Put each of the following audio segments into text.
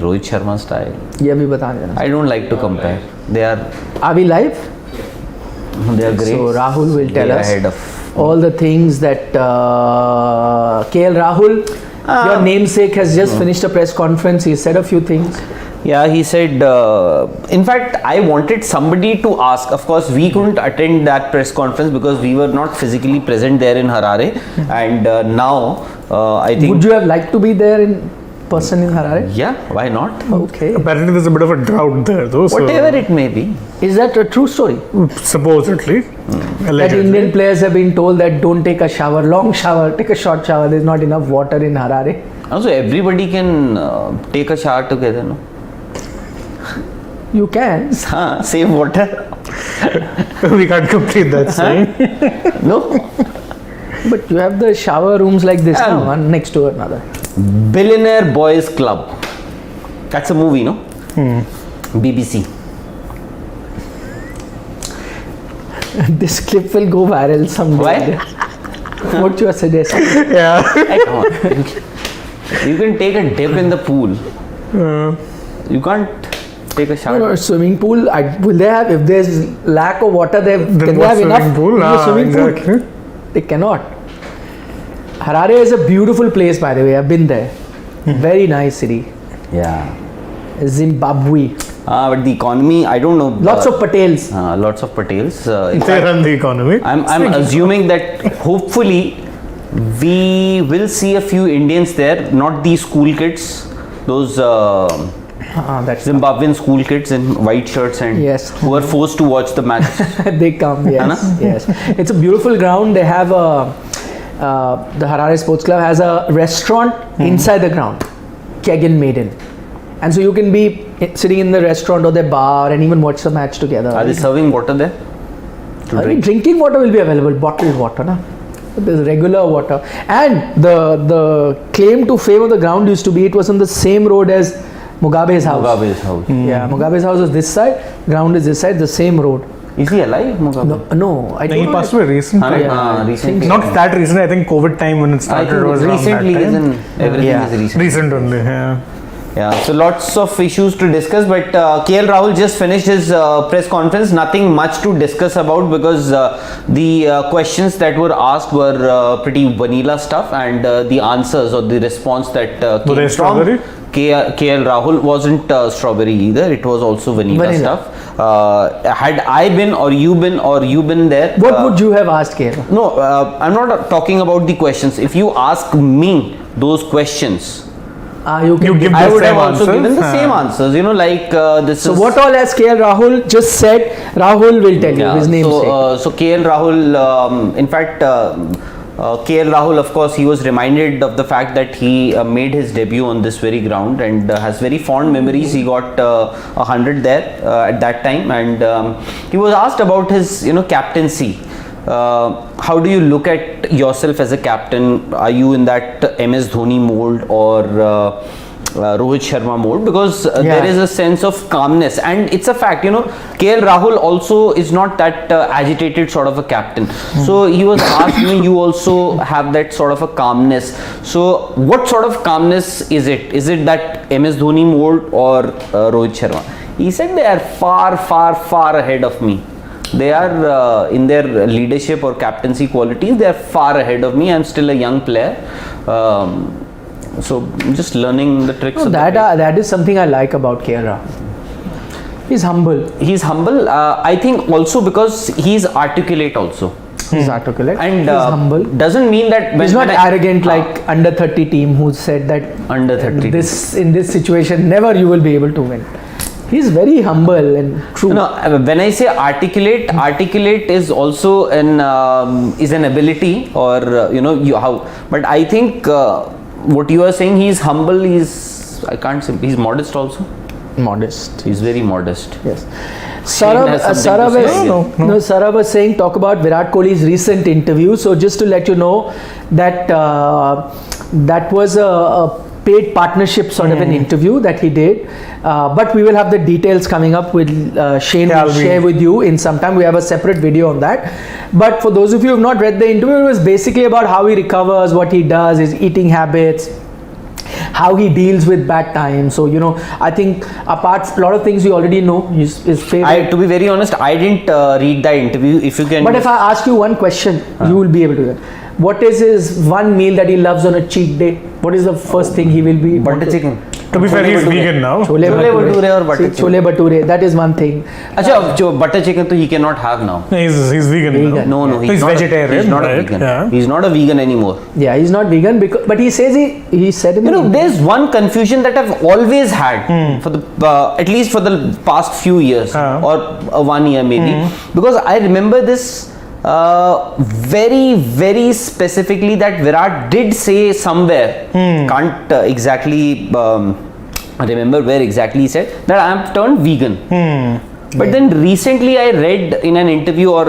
Rohit Sharma style. ये भी बता देना. I don't like to compare. Are we live? They are great. So Rahul will tell us ahead of all the things that KL Rahul, your namesake, has just finished a press conference. He said a few things. Yeah, he said, in fact, I wanted somebody to ask. Of course, we couldn't attend that press conference because we were not physically present there in Harare. And now, I think... Would you have liked to be there in person in Harare? Yeah, why not? Okay. Apparently, there's a bit of a drought there, though. Whatever it may be. Is that a true story? Supposedly. That Indian players have been told that don't take a shower, long shower, take a short shower. There's not enough water in Harare. Also, everybody can take a shower together, no? You can. Save water. We can't complete that saying. No. But you have the shower rooms like this now, one next to another. Billionaire Boys Club. That's a movie, no? BBC. This clip will go viral someday. Why? What you are suggesting? Yeah. Come on. You can take a dip in the pool. You can't take a shower. No, swimming pool. Will they have? If there's lack of water, can they have enough pool? Swimming pool? They cannot. Harare is a beautiful place, by the way. I've been there. Very nice city. Yeah. Zimbabwe. But the economy, I don't know. Lots of Patels. Lots of Patels. They run the economy. I'm assuming that hopefully we will see a few Indians there, not these school kids, those That's Zimbabwean school kids in white shirts and who are forced to watch the match. They come, yes. It's a beautiful ground. They have the Harare Sports Club has a restaurant inside the ground, Kegin Maiden. And so you can be sitting in the restaurant or the bar and even watch the match together. Are they serving water there? Drinking water will be available, bottled water, na? There's regular water. And the claim to fame of the ground used to be it was on the same road as Mugabe's house. Yeah, Mugabe's house is this side, ground is this side, the same road. Is he alive, Mugabe? No, I don't He know. passed away recently. Recently. Not that recent. I think COVID time when it started was around recently. that time. Everything is recent. Recent only. Yeah, so lots of issues to discuss, but KL Rahul just finished his press conference. Nothing much to discuss about because the questions that were asked were pretty vanilla stuff, and the answers or the response that came from KL Rahul wasn't strawberry either. It was also vanilla stuff. Had I been or you been there, what would you have asked KL? No, I'm not talking about the questions. If you ask me those questions, you give I the would same have also answers? given the same answers. You know, like this. So what all has KL Rahul just said? Rahul will tell you his name. So KL Rahul, in fact, KL Rahul, of course, he was reminded of the fact that he made his debut on this very ground and has very fond memories. He got 100 there at that time, and he was asked about his, captaincy. How do you look at yourself as a captain? Are you in that MS Dhoni mold or Rohit Sharma mode? Because there is a sense of calmness, and it's a fact, KL Rahul also is not that agitated sort of a captain. So he was asked, you also have that sort of a calmness. So what sort of calmness is it? Is it that MS Dhoni mode or Rohit Sharma? He said they are far, far, far ahead of me. They are in their leadership or captaincy qualities, they are far ahead of me. I'm still a young player. So just learning the tricks. That is something I like about KL Rahul. He's humble. I think also because he's articulate also. He's articulate and he's humble. Doesn't mean that he's not arrogant like under 30 team who said that under 30 in this situation never you will be able to win. He's very humble and true. No, when I say articulate is also an ability or how. But I think what you are saying, he's humble. I can't say he's modest also. Modest. He's very modest. Yes. Saurabh was saying talk about Virat Kohli's recent interview. So just to let you know that that was a paid partnership sort of an interview that he did, but we will have the details coming up with Shane will share with you in some time. We have a separate video on that, but for those of you who have not read the interview, it was basically about how he recovers, what he does, his eating habits, how he deals with bad times. So I think apart a lot of things we already know. His favorite. To be very honest, I didn't read that interview. If you can. But if I ask you one question, you will be able to get. What is his one meal that he loves on a cheat day? What is the first thing he will be? Butter chicken. To be fair, he's vegan now. Chole bhature or butter chole bhature. That is one thing. Achha, butter chicken he cannot have now. He's vegan now. No, he's not vegetarian. He's not right? a vegan. Yeah. He's not a vegan anymore. Yeah, he's not vegan but he says he said in there's one confusion that I've always had for the at least for the past few years or 1 year maybe, because I remember this very, very specifically that Virat did say somewhere, can't exactly remember where exactly he said that I am turned vegan. But then recently I read in an interview, or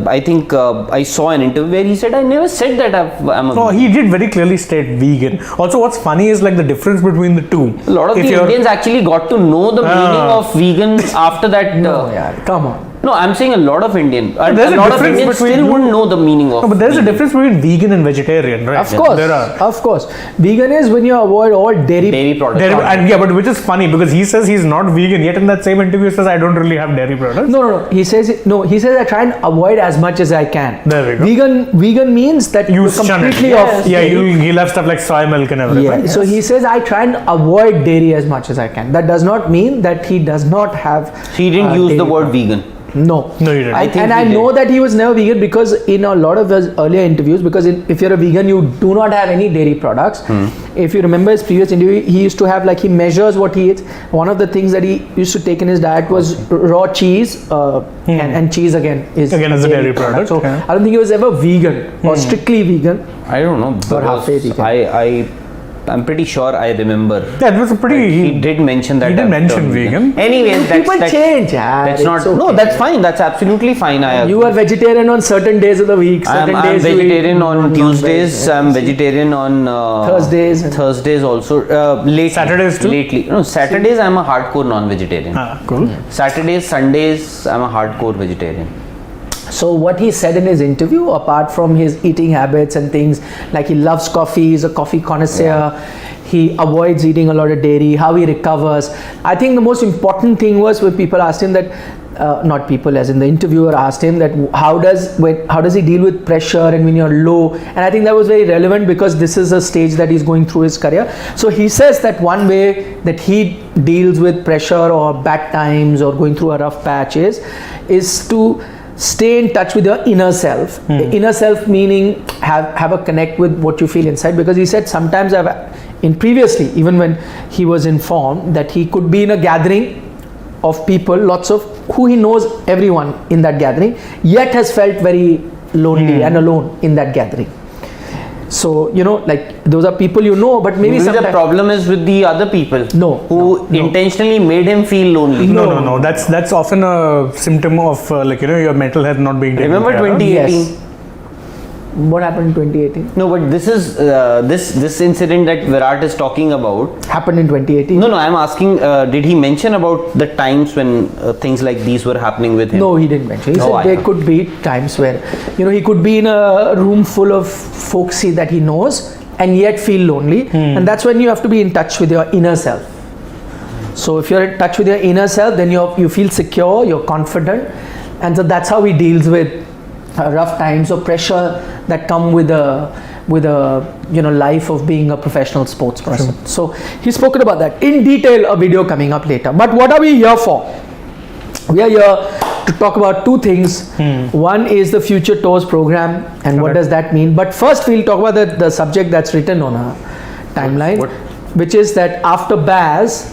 I think I saw an interview where he said, I never said that I'm a No, he did very clearly state vegan. Also, what's funny is like the difference between the two. A lot of the Indians actually got to know the meaning of vegan after that. No, yeah, come on. No, I'm saying a lot of Indians. A there's a lot of difference Indians between still wouldn't know the meaning of. No, but there's a vegan. difference between vegan and vegetarian, right? Of course, There are. of course. Vegan is when you avoid all dairy products. And yeah, but which is funny because he says he's not vegan, yet in that same interview he says I don't really have dairy products. No. He says I try and avoid as much as I can. There we go. Vegan means that You you're shun it. completely off. Yeah, he'll have stuff like soy milk and everything. Yeah. So he says I try and avoid dairy as much as I can. That does not mean that he does not have. He didn't use the dairy word products. vegan. No, you didn't. I know that he was never vegan because in a lot of his earlier interviews, because if you're a vegan, you do not have any dairy products. If you remember his previous interview, he used to have he measures what he eats. One of the things that he used to take in his diet was raw cheese, and cheese again is a dairy product. So yeah. I don't think he was ever vegan or strictly vegan. I don't know. Or halfway vegan. I'm pretty sure I remember. Yeah, it was a pretty. He did mention that. He did mention vegan. Anyways, People change. That's not. Okay. No, that's fine. That's absolutely fine. You are vegetarian on certain days of the week. Certain I'm days vegetarian on Tuesdays. I'm vegetarian on Thursdays. Thursdays also. Lately, Saturdays too? Lately, no. Saturdays I'm a hardcore non-vegetarian. Cool. Saturdays, Sundays I'm a hardcore vegetarian. So what he said in his interview, apart from his eating habits and things, like he loves coffee, he's a coffee connoisseur, he avoids eating a lot of dairy, how he recovers. I think the most important thing was when people asked him that, not people as in the interviewer asked him that how does he deal with pressure and when you're low, and I think that was very relevant because this is a stage that he's going through his career. So he says that one way that he deals with pressure or bad times or going through a rough patch is to stay in touch with your inner self. Inner self meaning have a connect with what you feel inside, because he said sometimes previously even when he was informed that he could be in a gathering of people, lots of who he knows everyone in that gathering, yet has felt very lonely and alone in that gathering. So those are people but maybe the problem is with the other people who intentionally made him feel lonely. No. That's often a symptom of your mental health not being taken Remember care of. 2018? Yes. What happened in 2018? No, but this is this incident that Virat is talking about happened in 2018. No, I'm asking, did he mention about the times when things like these were happening with him? No, he didn't mention. He said there could be times where he could be in a room full of folks that he knows and yet feel lonely, and that's when you have to be in touch with your inner self. So if you're in touch with your inner self, then you feel secure, you're confident, and so that's how he deals with rough times or pressure that come with a life of being a professional sports person. Sure. So he's spoken about that in detail, a video coming up later. But what are we here for? We are here to talk about two things. One is the Future Tours program and what does that mean. But first we'll talk about the subject that's written on our timeline, which is that after Baz,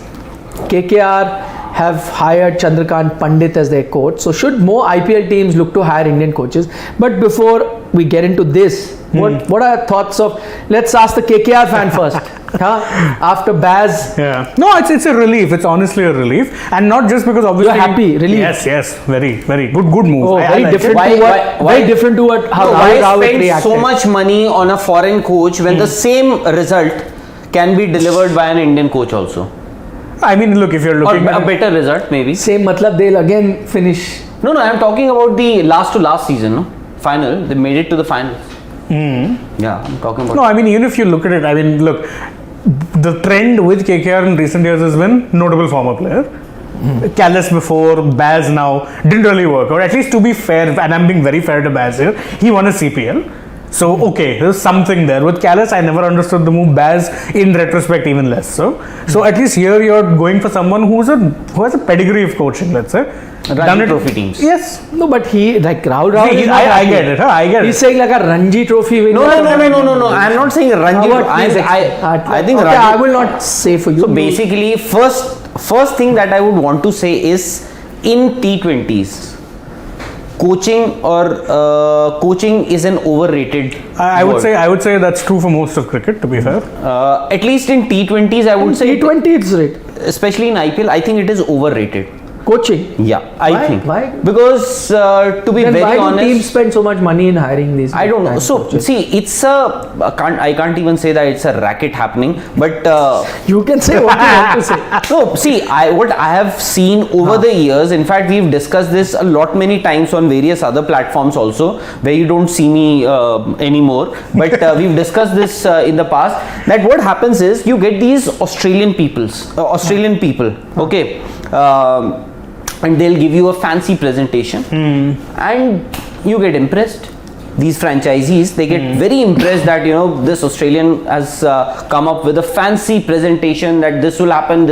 KKR have hired Chandrakant Pandit as their coach. So should more IPL teams look to hire Indian coaches? But before we get into this, what are your thoughts of, let's ask the KKR fan first. After Baz. Yeah. No, it's a relief. It's honestly a relief. And not just because obviously. You're happy, relief. Yes. Very, very good move. Oh, very different to how Rahul spend reacted. So much money on a foreign coach when the same result can be delivered by an Indian coach also? I mean, look, if you're looking or a better result, maybe. Same matlab, they'll again finish. No, I'm talking about the last to last season, no? Final. They made it to the finals. Yeah, I'm talking about. No, I mean, even if you look at it, I mean, look, the trend with KKR in recent years has been notable former player. Callis before, Baz now, didn't really work out. At least to be fair, and I'm being very fair to Baz here, he won a CPL. So, okay, there's something there. With Callis, I never understood the move. Baz, in retrospect, even less so. So, at least here you're going for someone who has a pedigree of coaching, let's say. Ranji Trophy teams. Yes. No, but he, like Rahul, See, I get it. I get he's it. saying like a Ranji Trophy winner. No. I'm not saying Ranji. I think okay, Ranji. I will not say for you. So basically, first thing that I would want to say is in T20s, coaching is an overrated. I would say that's true for most of cricket. To be fair, at least in T20s, I would say, T20 it's right. especially in IPL, I think it is overrated. Coaching. Yeah, I think. Why? Because to be Then very why do honest, teams spend so much money in hiring these? I don't know. kind of So coaches? see, it's I can't even say that it's a racket happening, but You can say what you want to say. no. See, what I have seen over the years. In fact, we've discussed this a lot many times on various other platforms also, where you don't see me anymore. But we've discussed this in the past. That what happens is you get these Australian people, okay. And they'll give you a fancy presentation and you get impressed. These franchisees, they get very impressed that this Australian has come up with a fancy presentation that this will happen,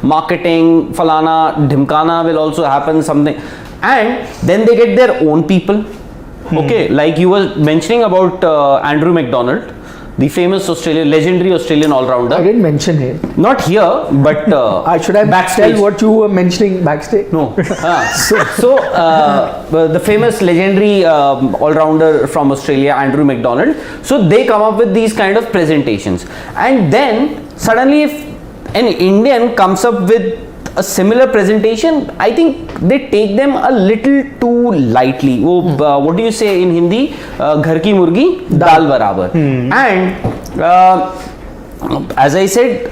marketing, falana, dhimkana will also happen, something, and then they get their own people. Okay, like you were mentioning about Andrew McDonald, the famous legendary Australian all-rounder. I didn't mention him. Not here, but Should I backstage. tell what you were mentioning backstage? No. The famous legendary all-rounder from Australia, Andrew McDonald. So they come up with these kind of presentations, and then suddenly, if an Indian comes up with a similar presentation, I think they take them a little too lightly. What do you say in Hindi? Ghar ki murgi, dal barabar. And as I said,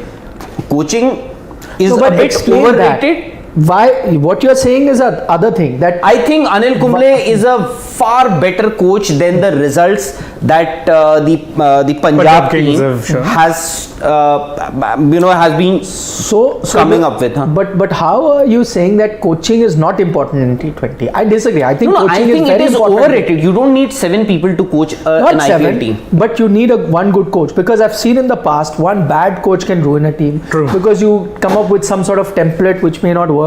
coaching is a bit explain overrated. that. Why? What you're saying is a other thing. That I think Anil Kumble is a far better coach than the results that the Punjab Kings team have shown. has been so coming up with. But how are you saying that coaching is not important in T20? I disagree. I think coaching I think is very it is important. overrated. You don't need 7 people to coach Not an IPL 7, team. but you need one good coach, because I've seen in the past one bad coach can ruin a team. True. Because you come up with some sort of template which may not work,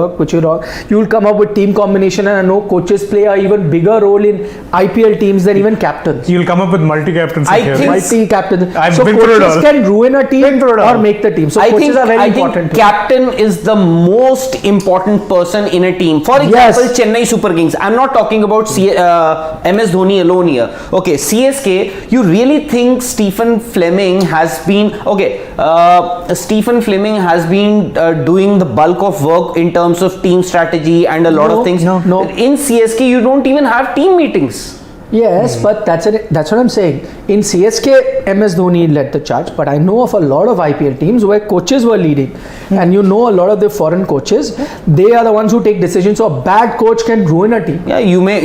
you'll come up with team combination, and I know coaches play an even bigger role in IPL teams than even captains. you'll come up with multi-captaincy I here. think- Multi-captain. I've So been through it coaches all. can ruin a team Been through it all. or make the team. So I coaches think, are very I think important. too. captain is the most important person in a team. For example, Yes. Chennai Super Kings. I'm not talking about MS Dhoni alone here. Okay, CSK. You really think Stephen Fleming has been doing the bulk of work in terms of team strategy and a lot No, of things? no. In CSK, you don't even have team meetings. Yes, but that's what I'm saying. In CSK, MS Dhoni led the charge, but I know of a lot of IPL teams where coaches were leading, and a lot of the foreign coaches, they are the ones who take decisions. So a bad coach can ruin a team. Yeah, you may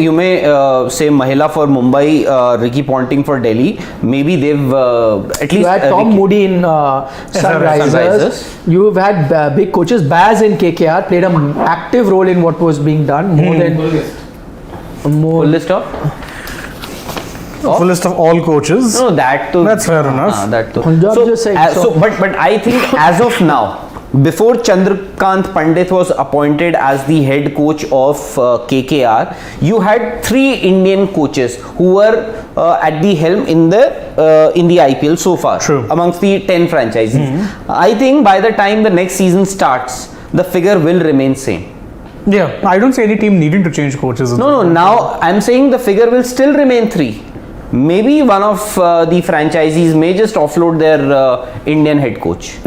say Mahela for Mumbai, Ricky Ponting for Delhi. Maybe they've at least You had Tom Ricky- Moody in Sunrisers. Sunrisers. You've had big coaches. Baz in KKR played an active role in what was being done more than more. Full list of? Full list of all coaches. No, that too. That's fair enough. That too. I'm just saying, so- But I think as of now, before Chandrakant Pandit was appointed as the head coach of KKR, you had 3 Indian coaches who were at the helm in the IPL so far. True. Amongst the 10 franchises. I think by the time the next season starts, the figure will remain same. Yeah, I don't see any team needing to change coaches. No. Now I'm saying the figure will still remain 3. Maybe one of the franchisees may just offload their Indian head coach.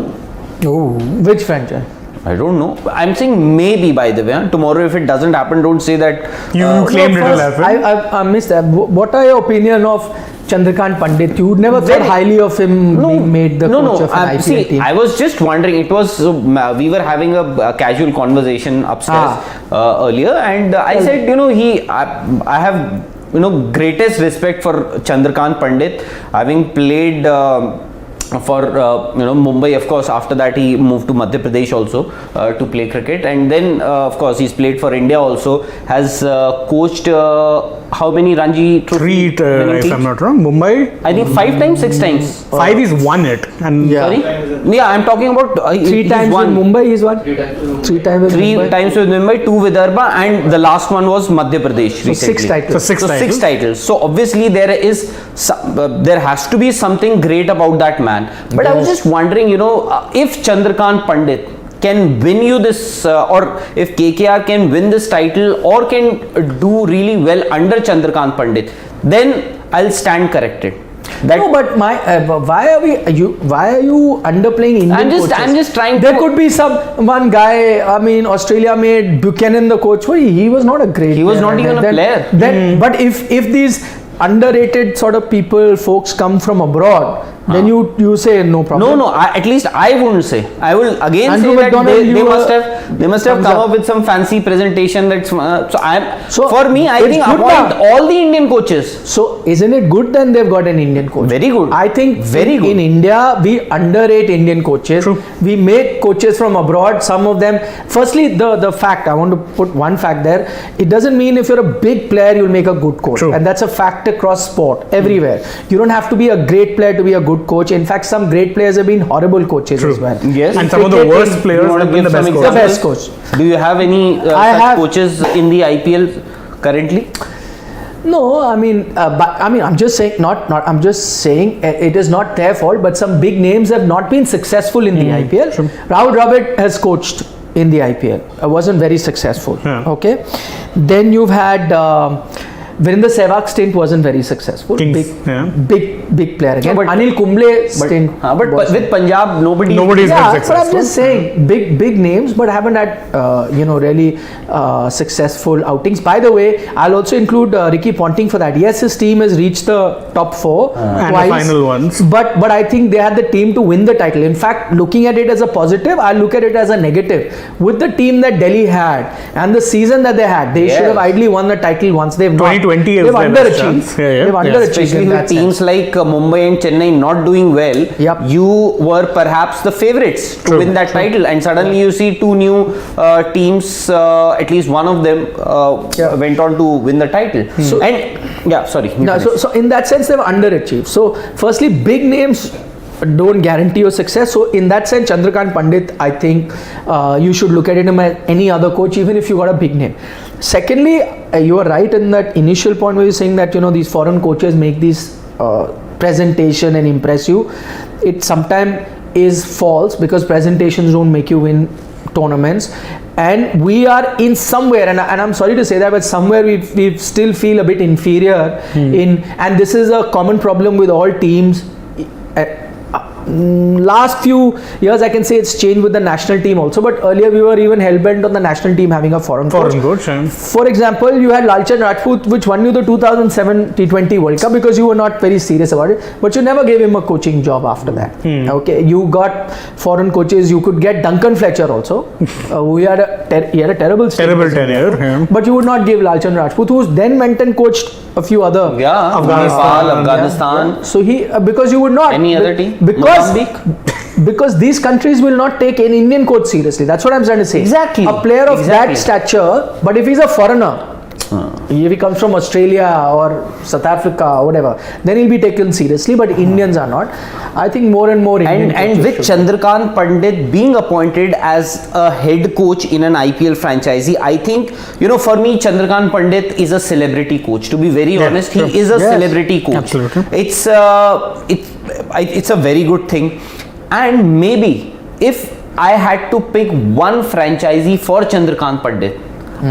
Oh, Which franchise? I don't know. I'm saying maybe, by the way. Tomorrow, if it doesn't happen, don't say that. you claimed it will happen. I missed that. What are your opinion of Chandrakant Pandit? You never thought Very- highly of him being made the coach of an IPL See, team. I was just wondering. It was we were having a casual conversation upstairs earlier, and I said, I have greatest respect for Chandrakant Pandit, having played for Mumbai. Of course, after that he moved to Madhya Pradesh also to play cricket, and then of course he's played for India also. Has coached how many Ranji trophy? Three, if I'm not wrong. Mumbai. I think 5 times, 6 times. 5 is won it, and Yeah. Sorry? Yeah, I'm talking about Three he's times won. with Mumbai, he's won. Three times with Three Mumbai. times with Mumbai, 2 Vidarbha, and the last one was Madhya Pradesh So recently. 6 titles. So 6 So titles. 6 titles. So obviously there is there has to be something great about that man. But I was Yes. just wondering, if Chandrakant Pandit can win you this, or if KKR can win this title, or can do really well under Chandrakant Pandit, then I'll stand corrected. That No, but why are you underplaying Indian coaches? I'm just trying There to. could be one guy. I mean, Australia made Buchanan the coach. Well, he was not a great. He was player. not even a player. But if these underrated sort of folks come from abroad, then you say no problem. No, at least I wouldn't say. I will again Andrew say that McDonald, they you must have thumbs come up. up with some fancy presentation. So for me, I it's think good appoint now. all the Indian coaches. So isn't it good then they've got an Indian coach? Very good. I think Very good. in India we underrate Indian coaches. True. We make coaches from abroad. Some of them. Firstly, the fact I want to put one fact there. It doesn't mean if you're a big player you'll make a good coach, True. and that's a fact across sport everywhere. You don't have to be a great player to be a good coach. In fact, some great players have been horrible coaches True. as well. Yes. and some of the Cricket worst is- players You wanna have been the give best some The coaches. best coach. Do you have any I such have- coaches in the IPL currently? No, I mean, I'm just saying, I'm just saying it is not their fault, but some big names have not been successful in the IPL. True. Rahul Dravid has coached in the IPL, wasn't very successful. Yeah. Okay, then you've had Virender Sehwag's stint wasn't very successful. Kings, yeah. Big player again. No, but- Anil Kumble's stint. But was- with Punjab, Nobody's yeah, been but I'm successful. just saying big names, but haven't had really successful outings. By the way, I'll also include Ricky Ponting for that. Yes, his team has reached the top 4 And the twice, final ones. But I think they had the team to win the title. In fact, looking at it as a positive, I'll look at it as a negative. With the team that Delhi had and the season that they had, they Yes. should have ideally won the title once. They've not. 2020 is They've their best underachieved. chance. Yeah. They've underachieved. Especially in with that teams sense. like Mumbai and Chennai not doing well, Yep. you were perhaps the favorites to True, win that title, and suddenly you see 2 new teams, at least one of them Yeah. went on to win the title. So- And yeah, sorry. you No, finish. so in that sense, they've underachieved. So, firstly, big names don't guarantee your success. So, in that sense, Chandrakant Pandit, I think you should look at him as any other coach, even if you got a big name. Secondly, you are right in that initial point where you're saying that these foreign coaches make these presentation and impress you. It sometimes is false because presentations don't make you win tournaments, and we are in somewhere, and I'm sorry to say that, but somewhere we still feel a bit inferior in, and this is a common problem with all teams. Last few years I can say it's changed with the national team also, but earlier we were even hell-bent on the national team having a foreign coach. coach. And For example, you had Lalchan Rajput, which won you the 2007 T20 World Cup because you were not very serious about it, but you never gave him a coaching job after that. Okay, you got foreign coaches. You could get Duncan Fletcher also, who he had a terrible stint terrible as a player. tenure. Yeah. But you would not give Lalchan Rajput, who then went and coached a few other. Yeah, Afghanistan, Nepal, Afghanistan. So he because you would not Any other team? because these countries will not take an Indian coach seriously. That's what I'm trying to say. Exactly. A player of Exactly. that stature, but if he's a foreigner, if he comes from Australia or South Africa or whatever, then he'll be taken seriously. But Indians are not. I think more and more Indian And coaches with should. Chandrakant Pandit being appointed as a head coach in an IPL franchisee, I think, for me, Chandrakant Pandit is a celebrity coach. To be very honest, true. he is a Yes, celebrity coach. absolutely. It's a very good thing. And maybe if I had to pick one franchisee for Chandrakant Pandit,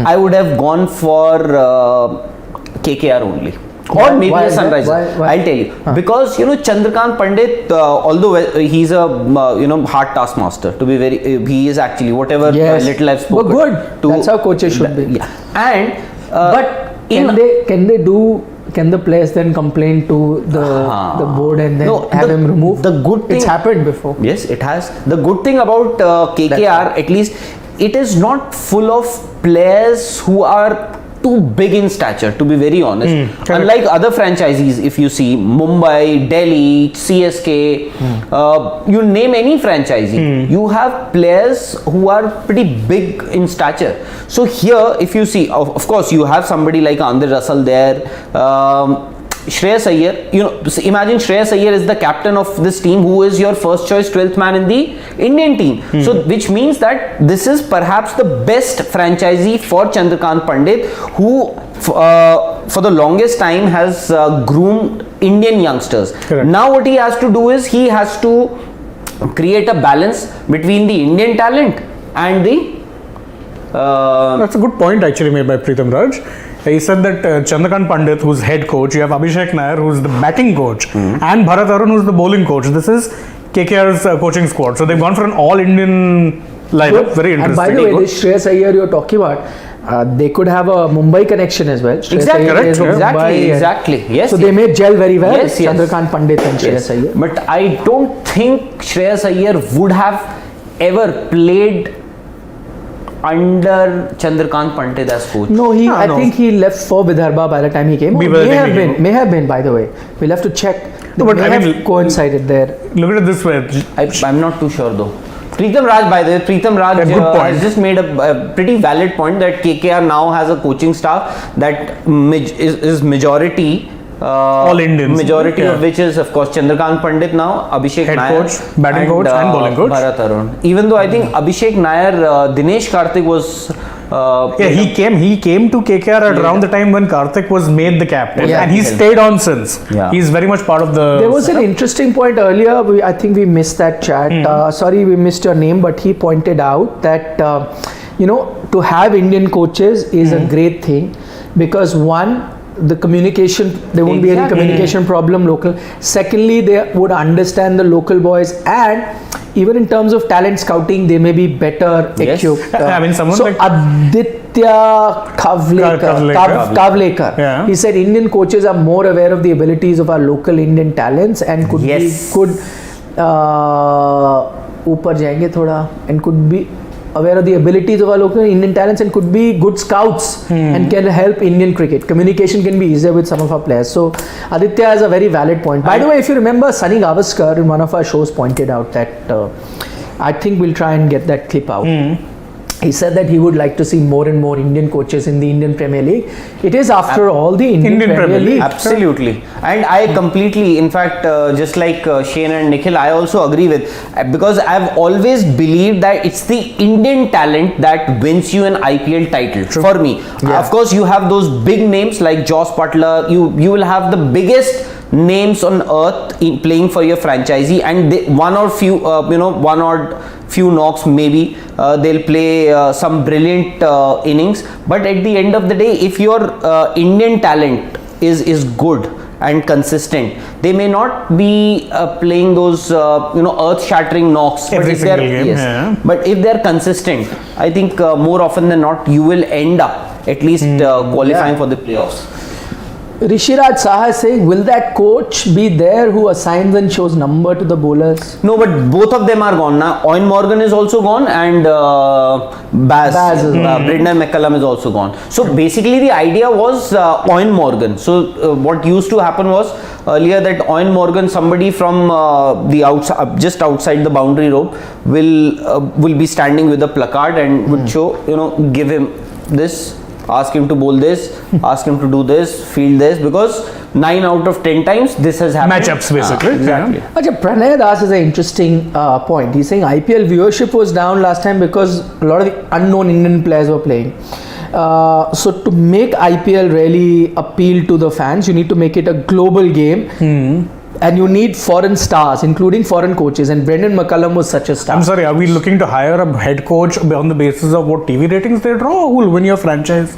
I would have gone for KKR only. Or Why? maybe Why a is that? Sunrisers. Why? I'll tell you. Because Chandrakant Pandit, although he's a hard taskmaster, to be very, he is actually whatever Yes. little I've spoken. But good. That's how coaches should be. Yeah. And But can the players then complain to the board and then No, have him removed? the good thing- It's happened before. Yes, it has. The good thing about KKR, at least, it is not full of players who are too big in stature, to be very honest. correct. Unlike other franchisees, if you see Mumbai, Delhi, CSK, you name any franchisee, you have players who are pretty big in stature. So here, if you see, of course, you have somebody like Andre Russell there. Shreyas Iyer, so imagine Shreyas Iyer is the captain of this team, who is your first choice 12th man in the Indian team. So which means that this is perhaps the best franchisee for Chandrakant Pandit, who for the longest time has groomed Indian youngsters. Correct. Now what he has to do is he has to create a balance between the Indian talent and the That's a good point actually made by Pritam Raj. He said that Chandrakant Pandit, who's head coach, you have Abhishek Nair, who's the batting coach, and Bharat Arun, who's the bowling coach. This is KKR's coaching squad. So they've gone for an all-Indian lineup. Very interesting. And by the way, this Shreyas Iyer you're talking about, they could have a Mumbai connection as well. Shreyas Exactly, Iyer is from Mumbai, exactly. Yes. So they may gel very well. Yes, yes. Chandrakant Pandit and Shreyas Iyer. But I don't think Shreyas Iyer would have ever played under Chandrakant Pandit as coach. No, I think he left for Vidarbha by the time he came. May have been, by the way. We'll have to check. No, but may I have mean, coincided there. Look at it this way. I'm not too sure though. Pritam Raj, by the way, Pritam Raj A good point. has just made a pretty valid point that KKR now has a coaching staff that is majority All Indians. Majority Yeah. of which is, of course, Chandrakant Pandit now, Abhishek Head Nair, coach, batting coach and bowling coach. Bharat Arun. Even though I think Abhishek Nair, Dinesh Karthik was. He came to KKR at around the time when Karthik was made the captain, Yeah. and he's stayed on since. Yeah. He's very much part of the. There was an interesting point earlier. I think we missed that chat. Sorry, we missed your name, but he pointed out that to have Indian coaches is a great thing, because one, the communication, there won't be any Exactly. communication problem local. Secondly, they would understand the local boys, and even in terms of talent scouting, they may be better Yes. equipped. I mean, someone so like- Aditya Kavlekar, Yeah. he said Indian coaches are more aware of the abilities of our local Indian talents and could Yes. be ऊपर जाएंगे थोड़ा, and could be aware of the abilities of our local Indian talents and could be good scouts and can help Indian cricket. Communication can be easier with some of our players. So Aditya has a very valid point. By the way, if you remember, Sunny Gavaskar in one of our shows pointed out that I think we'll try and get that clip out. He said that he would like to see more and more Indian coaches in the Indian Premier League. It is, after all, the Indian Premier League. Absolutely. And I completely, in fact, just like Shane and Nikhil, I also agree with, because I've always believed that it's the Indian talent that wins you an IPL title. For me. Yeah. Of course, you have those big names like Joss Butler, you will have the biggest names on earth in playing for your franchisee, and one or few knocks maybe they'll play some brilliant innings, but at the end of the day, if your Indian talent is good and consistent, they may not be playing those earth-shattering knocks. Every if they're- single game, yeah. But if they're consistent, I think more often than not, you will end up at least qualifying for the playoffs. Rishiraj Saha is saying, will that coach be there who assigns and shows number to the bowlers? No, but both of them are gone now. Owen Morgan is also gone, and Baz is gone. Brendan McCullum is also gone. So basically, the idea was Owen Morgan. So what used to happen was earlier that Owen Morgan, somebody from the outside, just outside the boundary rope, will be standing with a placard and would show, give him this. Ask him to bowl this, ask him to do this, field this, because 9 out of 10 times this has happened. Matchups, basically. Exactly. Achha, Pranay Das is an interesting point. He's saying IPL viewership was down last time because a lot of the unknown Indian players were playing. So to make IPL really appeal to the fans, you need to make it a global game. And you need foreign stars, including foreign coaches. And Brendan McCullum was such a star. I'm sorry, are we looking to hire a head coach on the basis of what TV ratings they draw, or who will win your franchise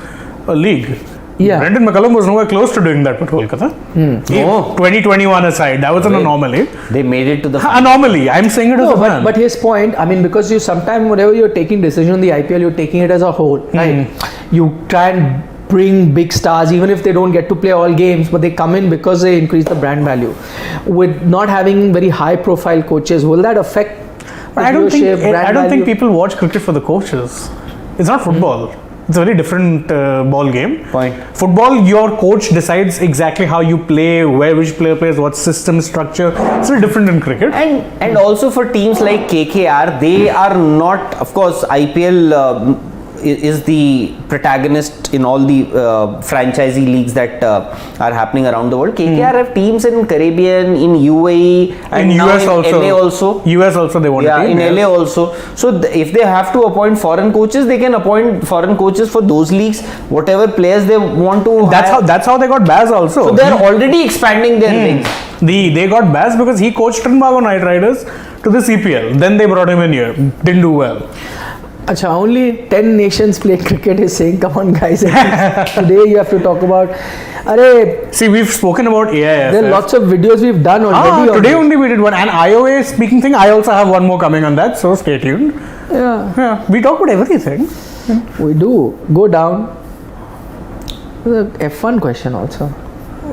league? Yeah. Brendan McCullum was nowhere close to doing that with Kolkata. No. 2021 aside, that was an anomaly. They made it to the Anomaly, I'm saying it as No, a fan. but his point, I mean, because you sometimes, whenever you're taking decision on the IPL, you're taking it as a whole, right? You try and bring big stars, even if they don't get to play all games, but they come in because they increase the brand value. With not having very high profile coaches, will that affect the I don't viewership, think brand I don't think value? people watch cricket for the coaches. It's not football. It's a very different ball game. Point. Football, your coach decides exactly how you play, which player plays, what system structure. It's very different in cricket. And also for teams like KKR, they are not, of course, IPL is the protagonist in all the franchisee leagues that are happening around the world. KKR have teams in Caribbean, in UAE, and in now US in also. LA also. US also they want Yeah, a team. in LA also. So if they have to appoint foreign coaches, they can appoint foreign coaches for those leagues, whatever players they want to hire. That's how they got Baz also. So they are already expanding their leagues. They got Baz because he coached Trinbago Knight Riders to the CPL. Then they brought him in here. Didn't do well. Acha, only 10 nations play cricket is saying, come on guys, today you have to talk about, See, we've spoken about AIF. there are lots of videos we've done already. Today only we did one. And IOA speaking thing, I also have one more coming on that, so stay tuned. Yeah, We talk about everything. we do. Go down. There's a F1 question also.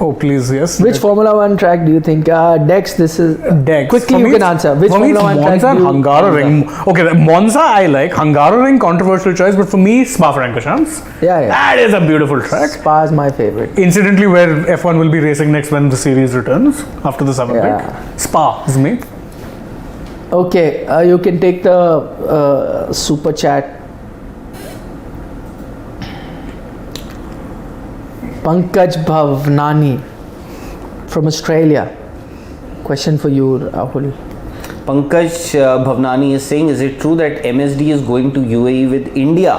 Oh, please, yes. Which Formula 1 track do you think? Dex, this is... Dex. Quickly For you me can it's- answer. Which for me Formula 1 it's track Monza do and you... Hungaroring. Okay, Monza I like. Hungaroring, controversial choice, but for me, Spa-Francorchamps. Yeah. That is a beautiful track. Spa is my favorite. Incidentally, where F1 will be racing next when the series returns after the summer Yeah. break. Spa is me. Okay, you can take the super chat. Pankaj Bhavnani from Australia. Question for you, Rahul. Pankaj Bhavnani is saying, is it true that MSD is going to UAE with India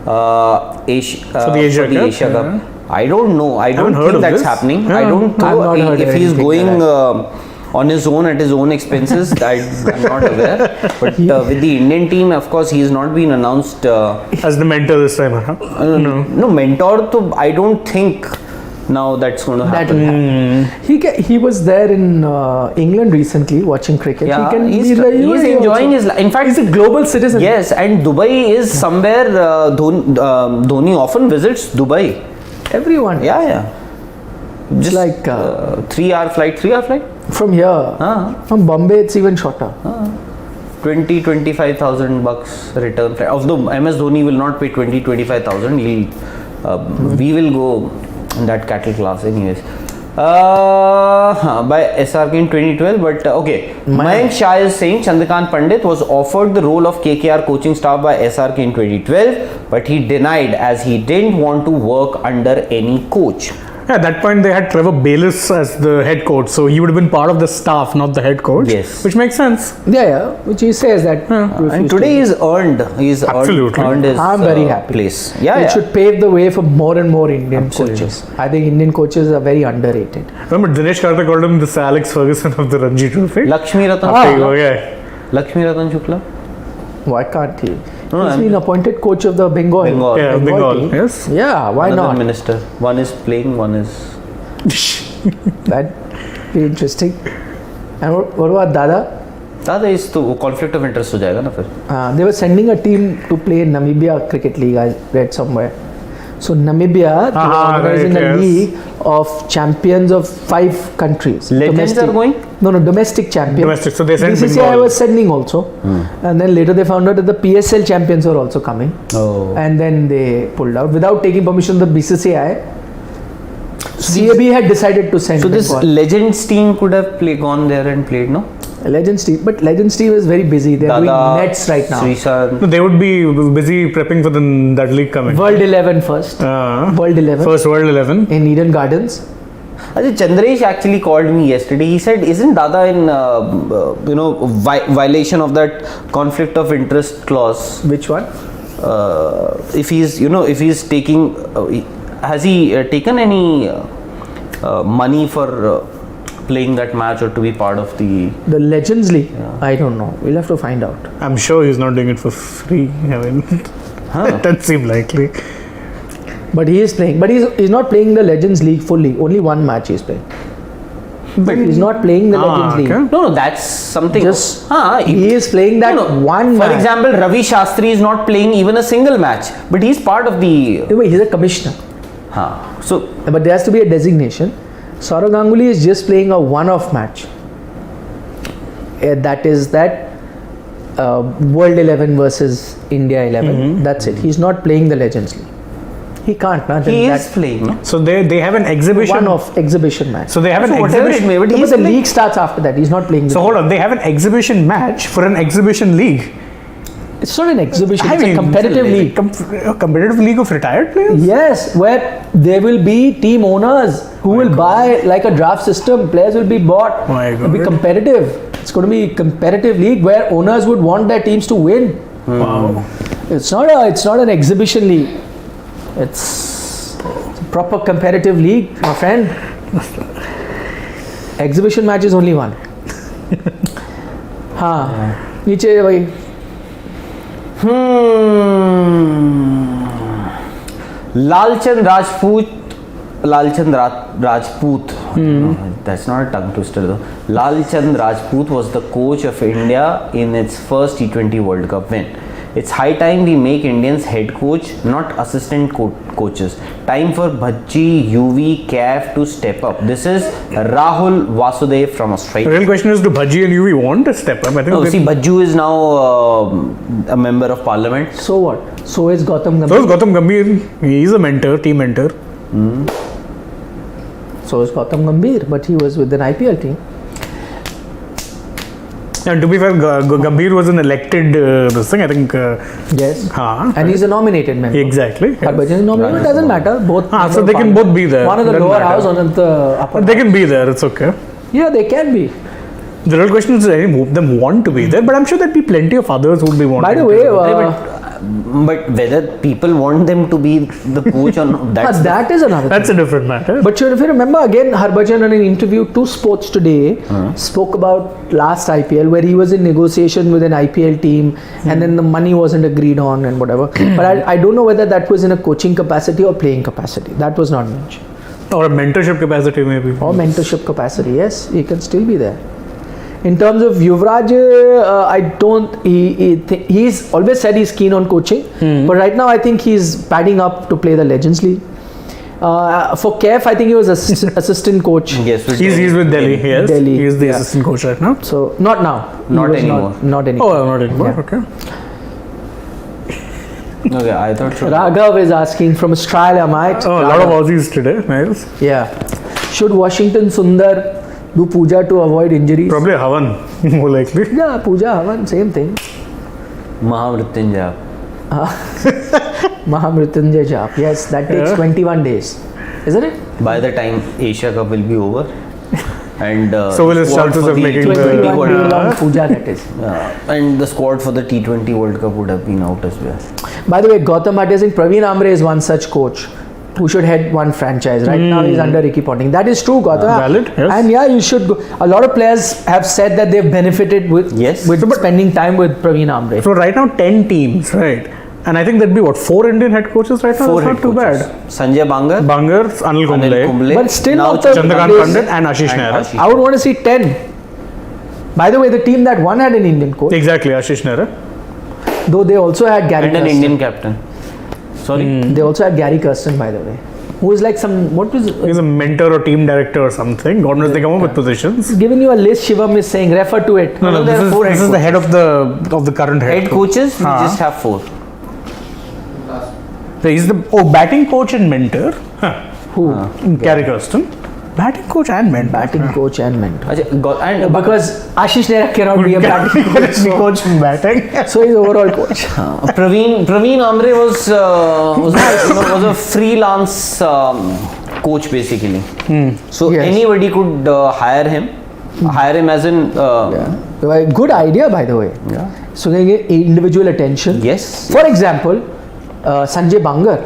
for the Asia Cup? Cup? I don't know. I don't heard think of that's this. happening. Yeah. I don't I've know not heard if he's anything going like on his own at his own expenses. I'm not aware. But with the Indian team, of course, he has not been announced. As the mentor this time, huh? No, mentor. To I don't think now that's going to That happen. will happen. He was there in England recently watching cricket. Yeah, he can he's be the UAE enjoying also. his life. In fact, He's a global citizen. yes, and Dubai is somewhere. Dhoni often visits Dubai. Everyone. Yeah. Just like 3-hour flight. From here. From Bombay, it's even shorter. 20,000-25,000 bucks return flight. Although MS Dhoni will not pay 20,000-25,000, we will go in that cattle class anyways. By SRK in 2012, but okay. Mayank Shah is saying Chandrakant Pandit was offered the role of KKR coaching staff by SRK in 2012, but he denied as he didn't want to work under any coach. Yeah, at that point they had Trevor Bayliss as the head coach, so he would have been part of the staff, not the head coach. Yes. Which makes sense. Yeah. Which he says that. And today he's Absolutely. earned his I'm very happy. place. It should pave the way for more and more Indian coaches. I think Indian coaches are very underrated. Remember Dinesh Karthik called him the Sir Alex Ferguson of the Ranji Trophy? Lakshmi Ratan. Lakshmi Ratan Shukla. Why can't he? No, He's been appointed coach of the Bengal. Yeah, Bengal. team. Yes. Yeah, why Another not? minister. One is playing, one is. That'd be interesting. And what about Dada? Dada is to conflict of interest हो जाएगा ना फिर. They were sending a team to play in Namibia Cricket League, I read somewhere. So Namibia, they were organizing a league of champions of 5 countries. Legends are going? No, domestic champions. Domestic, so they sent BCCI Bengal. was sending also. And then later they found out that the PSL champions were also coming. Oh. And then they pulled out without taking permission of the BCCI. CAB had decided to send So this Bengal. Legends team could have gone there and played, no? Legends team, but Legends team is very busy. They're doing nets right now. Srishan. No, they would be busy prepping for that league coming. World 11 first. World 11 First World 11. in Eden Gardens. Ajay, Chandresh actually called me yesterday. He said, "Isn't Dada in violation of that conflict of interest clause? Which one? If he's taking, has he taken any money for playing that match or to be part of the Legends League? I don't know. We'll have to find out. I'm sure he's not doing it for free. I mean, that doesn't seem likely. But he is playing. But he's not playing the Legends League fully. Only one match he's playing. But he's not playing the Legends League. No, that's something. Just he is playing that one For match. example, Ravi Shastri is not playing even a single match, but he's part of the. He's a commissioner. So But there has to be a designation. Saurav Ganguly is just playing a one-off match. That is that World 11 versus India 11. That's it. He's not playing the Legends League. He can't. Nah, He then is playing, no? So they have an exhibition. one-off exhibition match. So they have an whatever it exhibition. may be, but But he's the playing. league starts after that. He's not playing. So hold on, they have an exhibition match for an exhibition league. It's not an exhibition. I It's mean, a competitive league. A competitive league of retired players. Yes, where there will be team owners who will buy like a draft system. Players will be bought. My It'll be God. competitive. It's going to be a competitive league where owners would want their teams to win. Wow. It's not an exhibition league. It's a proper competitive league, my friend. Exhibition match is only one. हाँ नीचे भाई Lalchand Rajput. That's not a tongue twister though. Lalchand Rajput was the coach of India in its first T20 World Cup win. It's high time we make Indians head coach, not assistant coaches. Time for Bhaji, UV, CAF to step up. This is Rahul Vasudev from The Australia. real question is, do Bhaji and UV want to step up? I think No, they- see, Bajju is now a member of parliament. so what? So is Gautam So is Gambhir. Gautam Gambhir. He is a mentor, team mentor. So is Gautam Gambhir, but he was with an IPL team. And to be fair, Gambhir was an elected this thing. I think. Yes. हाँ, And he's a nominated member. exactly. Harbhajan is nominated. It doesn't matter. Both. Ah, so member they can parliament. both be there. One of the Doesn't lower matter. house, one of the upper. They house. can be there. It's okay. Yeah, they can be. The real question is, any of them want to be there, but I'm sure there'd be plenty of others who'd be wanting. By the way, But whether people want them to be the coach or not, that's that is another. that's thing. a different matter. But if you remember again, Harbhajan in an interview to Sports Today spoke about last IPL where he was in negotiation with an IPL team and then the money wasn't agreed on and whatever. But I don't know whether that was in a coaching capacity or playing capacity. That was not mentioned. Or a mentorship capacity, maybe. Or mentorship capacity. Yes, he can still be there. In terms of Yuvraj, I don't. He's always said he's keen on coaching, but right now I think he's padding up to play the Legends League. For KF, I think he was assistant coach. Yes, He's with Delhi. Yes, Delhi, he's the yeah. assistant coach right now. So not now. He Not was anymore. Not anymore. Oh, not anymore. Yeah. Okay. Okay, I thought so. Raghav is asking from Australia, mate. Oh, a lot of Aussies today. Nice. Yeah. Should Washington Sundar do puja to avoid injuries? Probably Havan, more likely. Yeah, puja, Havan, same thing. Mahamrityunjaya. Mahamrityunjay Jap. Yes, that takes Yeah. 21 days. Isn't it? By the time Asia Cup will be over, and So will his squad chances for of the making the- 21 T20 day World long puja that is. and the squad for the T20 World Cup would have been out as well. By the way, Gautam Bhatia saying Praveen Amre is one such coach who should head one franchise. Right now he's under Ricky Ponting. That is true, Gautam. Valid, yes. And yeah, you should go. A lot of players have said that they've benefited with Yes. with spending time with Praveen Amre. So right now 10 teams, right? And I think that'd be what, 4 Indian head coaches right now? Four That's head not too coaches. bad. Sanjay Bangar, Bangar, Anil Kumble, Anil Kumble, But still now not the- Chandrakant Place- Pandit and Ashish and Nehra. Ashish. I would want to see 10. By the way, the team that won had an Indian coach, Exactly, Ashish Nehra. though they also had Gary and an Kirsten. Indian captain. Sorry, They also had Gary Kirsten, by the way, who was like some, what was He's a mentor or team director or something. God knows they come up with positions. giving you a list. Shivam is saying, refer to it. No, there are four this head is the head of the current head. head coaches. We Huh. just have 4. So he's the batting coach and mentor. Huh. Who? Gary Kirsten. Batting coach and mentor. Batting coach and mentor. And Because Ashish Nehra cannot be a batting coach, so, coach and batting. so he's overall coach. Praveen Amre was a freelance coach basically. So Yes. anybody could hire him. Hire him as in Yeah. Good idea, by the way. yeah. So they get individual attention. Yes. For example, Sanjay Bangar.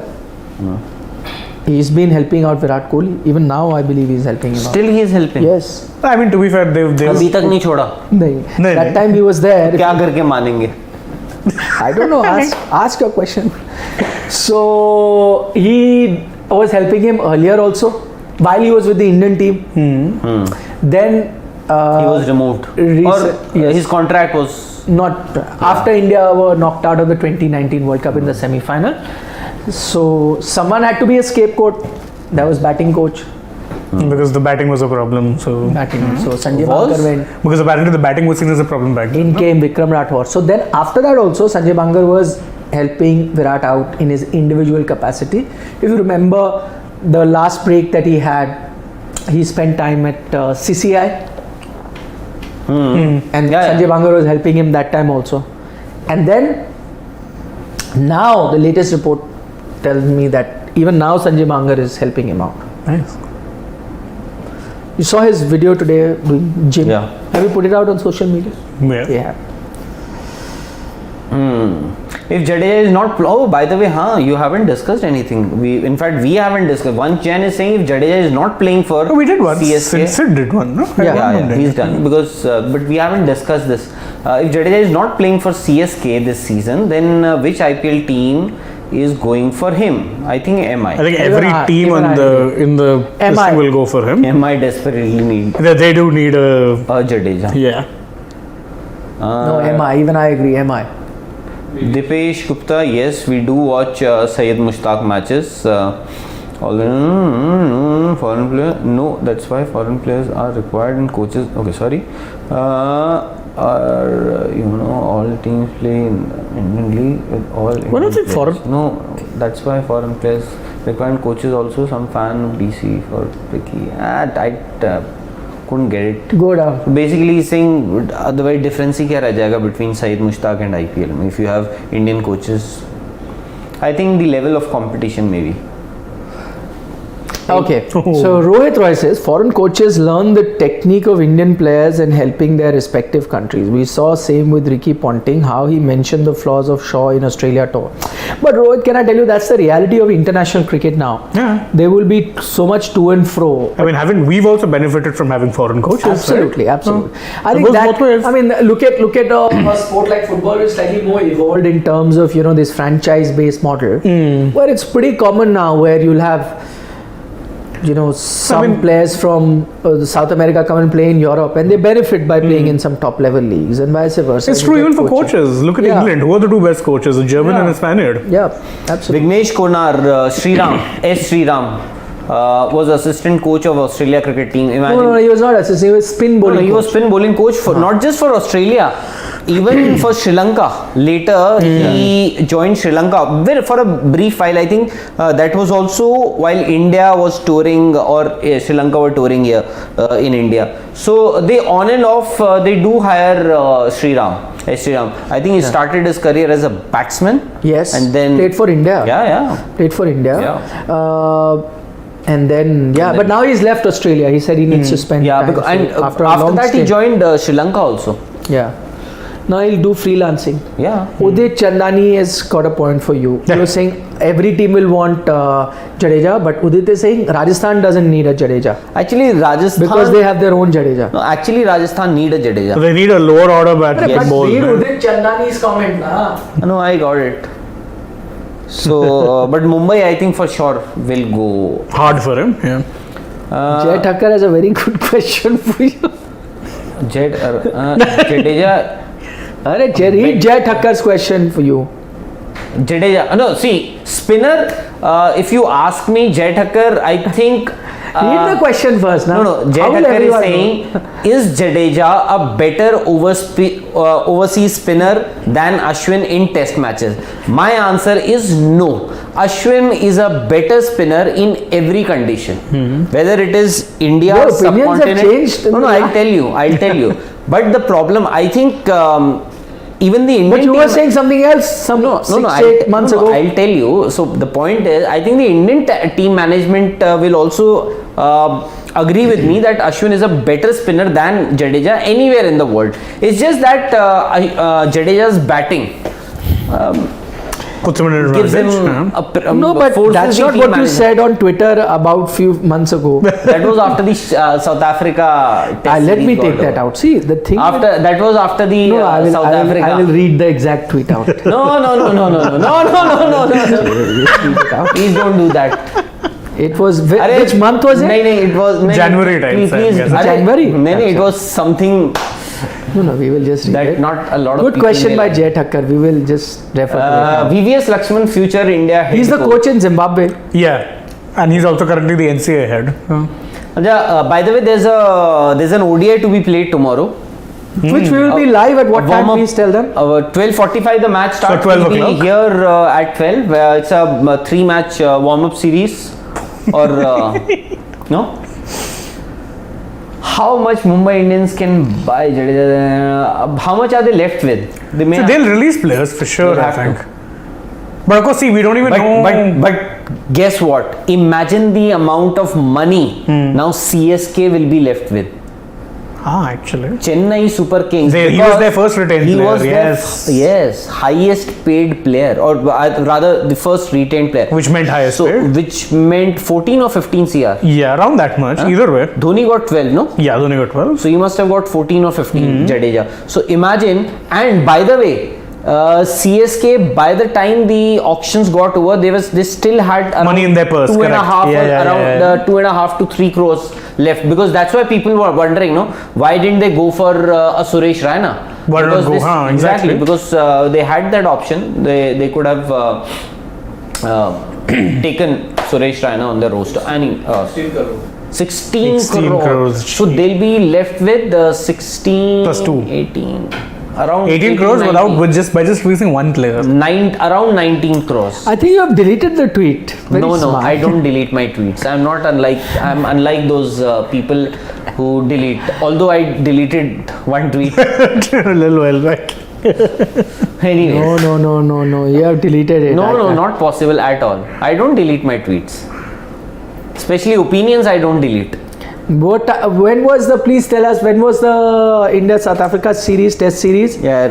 He's been helping out Virat Kohli. Even now, I believe he's helping him Still he is helping. out. Yes. I mean, to be fair, they've अभी तक नहीं छोड़ा. नहीं. नहीं, That नहीं. time he was there. क्या करके मानेंगे? I don't know. Ask your question. So he was helping him earlier also while he was with the Indian team. Then He was removed. Or yes. his contract was not after India were knocked out of the 2019 World Cup in the semi-final. So someone had to be a scapegoat. That was batting coach. Because the batting was a problem. So batting. So Sanjay Was? Bangar went. because apparently the batting was seen as a problem back then. In came Vikram Rathore. So then after that also Sanjay Bangar was helping Virat out in his individual capacity. If you remember the last break that he had, he spent time at CCI. And Yeah, Sanjay Bangar was helping him that time also. And then now the latest report tells me that even now Sanjay Bangar is helping him out. Nice. You saw his video today doing gym. Yeah. Have you put it out on social media? Yeah. Yeah. If Jadeja is not, oh, by the way, you haven't discussed anything. We haven't discussed. One Chen is saying if Jadeja is not playing for Oh, we did one. CSK. Sid did one, no? Yeah, he's done because, but we haven't discussed this. If Jadeja is not playing for CSK this season, then which IPL team is going for him? I think MI. I think Even every I- team even on I the in the MI. system will go for him. MI desperately need They do need a Jadeja. yeah. No, MI. Even I agree. MI. Dipesh Gupta, yes, we do watch Syed Mushtaq matches. Foreign player, no, that's why foreign players are required in coaches. Okay, sorry. All teams play in Indian league with all. Why don't Indian they players. foreign- No, that's why foreign players required coaches also. Some fan of DC for Vicky. I couldn't get it. Go down. Basically he's saying otherwise difference ही क्या रह जाएगा between Syed Mushtaq and IPL में if you have Indian coaches. I think the level of competition maybe. Okay. So Rohit Roy says foreign coaches learn the technique of Indian players and helping their respective countries. We saw same with Ricky Ponting, how he mentioned the flaws of Shaw in Australia tour. But Rohit, can I tell you that's the reality of international cricket now? Yeah. There will be so much to and fro. I mean, we've also benefited from having foreign coaches. Absolutely, right? absolutely. So, I it think goes that. both ways. I mean, look at a sport like football is slightly more evolved in terms of this franchise-based model, where it's pretty common now, where you'll have some players from South America come and play in Europe, and they benefit by playing in some top-level leagues, and vice versa. It's You true get even for coaching. coaches. Look at Yeah. England. Who are the two best coaches? A German and a Spaniard. Yeah, absolutely. Vignesh Konar, Sriram, S. Sriram was assistant coach of Australia cricket team. Imagine. No, he was not assisting. He was spin No, bowling. he was spin bowling coach for not just for Australia, even for Sri Lanka. Later, he joined Sri Lanka for a brief while. I think that was also while India was touring or Sri Lanka were touring here in India. So they on and off they do hire Sriram. I think he started his career as a batsman. Yes, and then played for India. Yeah. Played for India. Yeah. And then but now he's left Australia. He said he needs to spend Yeah, time. because, So and after after long that he stint- joined Sri Lanka also. Yeah. Now he'll do freelancing. Yeah. Udit Chandani has got a point for you. Yeah. He was saying every team will want Jadeja, but Udit is saying Rajasthan doesn't need a Jadeja Actually, Rajasthan because they have their own Jadeja. no, actually Rajasthan need a Jadeja. So they need a lower order batsman. Yes. bowler, Read right? Udit Chandani's comment. No, I got it. So, but Mumbai, I think for sure will go. Hard for him. Yeah. Jay Thakkar has a very good question for you. Jadeja. Read Jay Thakkar's question for you. Jadeja. No, see, spinner. If you ask me, Jay Thakkar, I think. Read the question first. Now. No. Jay How will Thakkar is everyone saying, know? is Jadeja a better overseas spinner than Ashwin in test matches? My answer is no. Ashwin is a better spinner in every condition. Whether it is India, Your opinions have subcontinent. changed. No, I'll tell you. But the problem, I think, even the Indian But you team, were saying something else some 6-8 months ago. I'll tell you. So the point is, I think the Indian team management will also agree with me that Ashwin is a better spinner than Jadeja anywhere in the world. It's just that Jadeja's batting Puts him in an gives him advantage. No, but forces that's the not team what you management. said on Twitter about few months ago. That was after the South Africa test. Let series me got take that over. out. See, the thing. After that was after the No, I will, South I will, Africa. I will read the exact tweet out. No. Please don't do that. It was Arey, which month was it? No, it was January time, Please, sir, please, yes. Arey, January? No, it was something No, we will just read that it. not a lot of Good people question may by like. Jay Thakkar. We will just refer to it. VVS Lakshman, future India head He's the coach in Zimbabwe. Yeah. And he's also currently the NCA head. By the way, there's an ODI to be played tomorrow. Which we will be live at what time? Warm-up, Please tell them. 12:45 the match starts. 12 We'll be o'clock. here at 12. It's a 3-match warm-up series. Or no? How much Mumbai Indians can buy Jadeja? How much are they left with? They may So they'll release players for sure, They'll I have think. But of course, see, we don't even know. but guess what? Imagine the amount of money now CSK will be left with. Actually. Chennai Super Kings. He was because their first retained he player, was yes. highest paid player, or rather the first retained player. Which meant highest paid. Which meant 14 or 15 CR. Yeah, around that much. Either way. Dhoni got 12, no? Yeah, Dhoni got 12. So you must have got 14 or 15 Jadeja. So imagine, and by the way, CSK, by the time the auctions got over, they still had around Money in their purse, two and a correct. half, Yeah, around 2.5 to 3 crores left, because that's why people were wondering, no, why didn't they go for a Suresh Raina? Why not Because go? exactly, because they had that option. They could have taken Suresh Raina on their roster. And 16 crores. So they'll be left with 16 Plus 2. 18. Around 18 crores 19. by just releasing one player. Around 19 crores. I think you have deleted the tweet. Very No, smart. I don't delete my tweets. I'm unlike those people who delete. Although I deleted one tweet. A little while back. Anyways. No. You have deleted it. No, not possible at all. I don't delete my tweets. Especially opinions, I don't delete. When was the? Please tell us. When was the India South Africa series, Test series? यार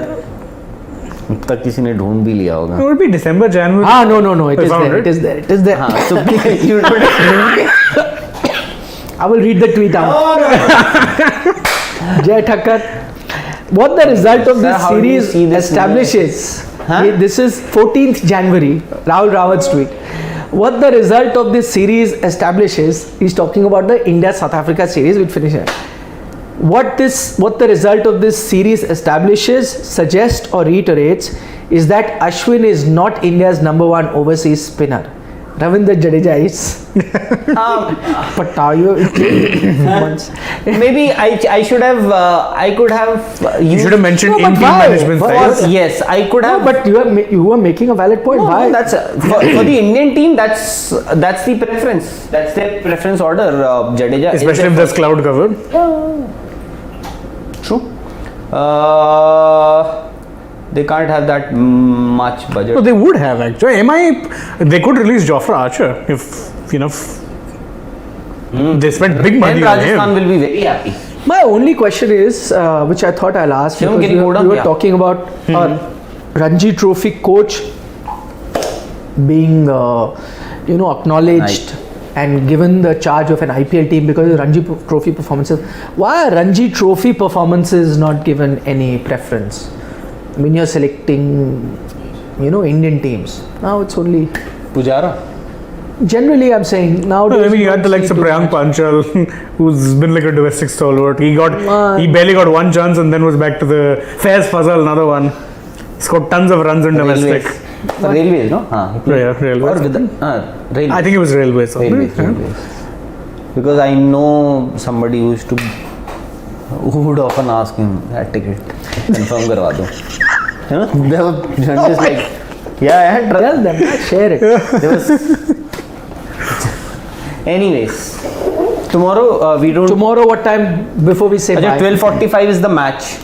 अब तक किसी ने ढूंढ भी लिया होगा. It would be December, January. No. It I is found there. it. It is there. It is there. हाँ, so you don't. I will read the tweet out. Jay Thakkar. What the result of Sir, this how do you series see this establishes? Huh? This is 14th January. Rahul Rawat's tweet. What the result of this series establishes, he's talking about the India South Africa series with finisher. What the result of this series establishes, suggests or reiterates is that Ashwin is not India's #1 overseas spinner. Ravindra Jadeja is. But now you once. Maybe I should have. I could have. You should have mentioned No, but in team why? management Why? style. Yes, I could No, have. but you were making a valid point. No, Why? that's for the Indian team. That's the preference. That's their preference order. Jadeja, is Especially their if there's cloud cover. True. They can't have that much budget. No, they would have actually. They could release Jofra Archer if they spent big Then money on Rajasthan him. will be very happy. My only question is, which I thought I'll ask, Shivam, because can you go down? we were Yeah. talking about Ranji Trophy coach being, acknowledged and given the charge of an IPL team because of Ranji Trophy performances. Why are Ranji Trophy performances not given any preference when you're selecting, Indian teams? Now it's only. Pujara. Generally, I'm saying nowadays. I mean, you don't had the likes see of too Priyank much. Panchal, who's been like a domestic stalwart. He barely got one chance and then was back to the Faiz Fazal, another one. Scored tons of runs in domestic. Railways, no? Yeah, Railways. Or with Railways. I think it was Railways. Railways. Because I know somebody who would often ask him that ticket. Confirm karwa do. They were just like, yeah, Tell them, share it. There was. Anyways, tomorrow we don't. Tomorrow, what time before we say bye? 12:45 is the match.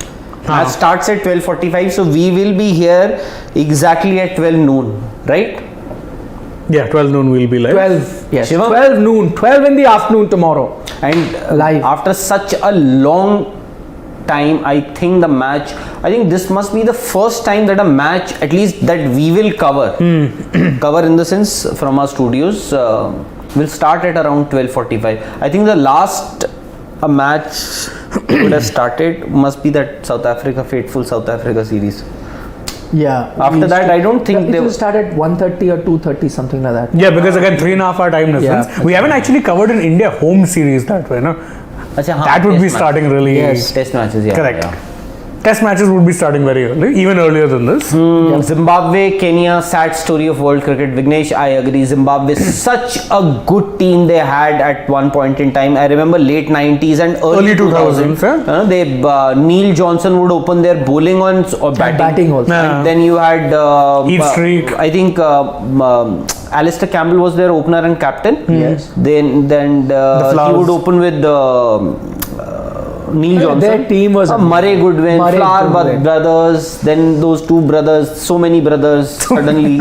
Match starts at 12:45, so we will be here exactly at 12 noon, right? Yeah, 12 noon we'll be live. 12, yes. Shiva? 12 noon, 12 in the afternoon tomorrow. And Live. after such a long time, I think this must be the first time that a match, at least that we will cover, cover in the sense from our studios, will start at around 12:45. I think the last a match would have started must be that fateful South Africa series. Yeah. After that, I don't think it they will start at 1:30 or 2:30, something like that. Yeah, because again, 3.5 hour time difference. Yeah. We haven't actually covered an India home series that way, no? Achha, haan, That would test be match. starting really. Yes. Test matches, yeah. Correct. Yeah. Test matches would be starting very early, even earlier than this. Zimbabwe, Kenya, sad story of world cricket. Vignesh, I agree. Zimbabwe, such a good team they had at one point in time. I remember late 90s and early 2000s. Neil Johnson would open their bowling on or batting. Batting also. Yeah. And then you had Heat streak. I think Alistair Campbell was their opener and captain. Yes. Then he Flowers. would open with Neil Johnson. Their team was Murray Goodwin, Murray Flower Goodwin. brothers. Then those two brothers, so many brothers suddenly.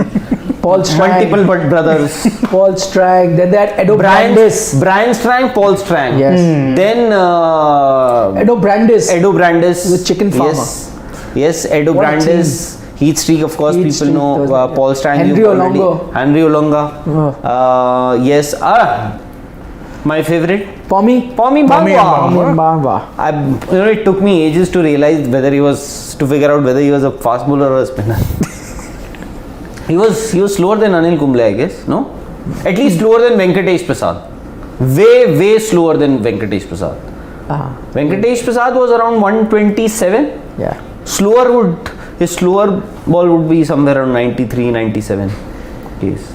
Paul Strang. Multiple but brothers. Paul Strang. Then that Edo Brandis. Brian Strang, Paul Strang. Yes. Then Edo Brandis. Edo Brandis. With Chicken Farmer. Yes, Edo What a Brandis. Heat streak, of course, Heat people streak, know. those are- Paul Strang. Henry you've already- Olonga. Henry Olonga. Yes. My favorite. Pommy. Pommy Pommy Bagwa. Bamba. It took me ages to realize to figure out whether he was a fast bowler or a spinner. he was slower than Anil Kumble, I guess. No, at least slower than Venkatesh Prasad. Way slower than Venkatesh Prasad. Venkatesh Prasad was around 127. Yeah. His slower ball would be somewhere around 93, 97. Yes.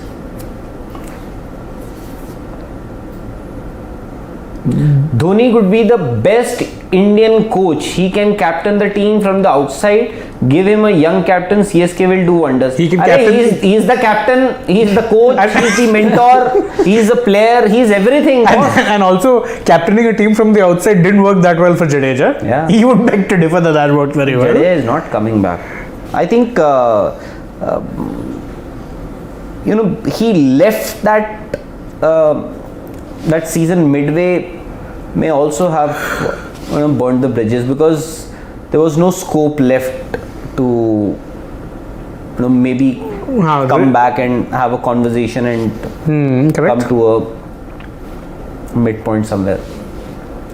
Dhoni could be the best Indian coach. He can captain the team from the outside. Give him a young captain, CSK will do wonders. He can captain- He's the captain, he's the coach, he's the mentor, he's the player, he's everything. And also, captaining a team from the outside didn't work that well for Jadeja. Yeah. He would beg to differ that worked very well. Jadeja is not coming back. I think he left that season midway may also have burned the bridges because there was no scope left to maybe come back and have a conversation and Correct. come to a midpoint somewhere.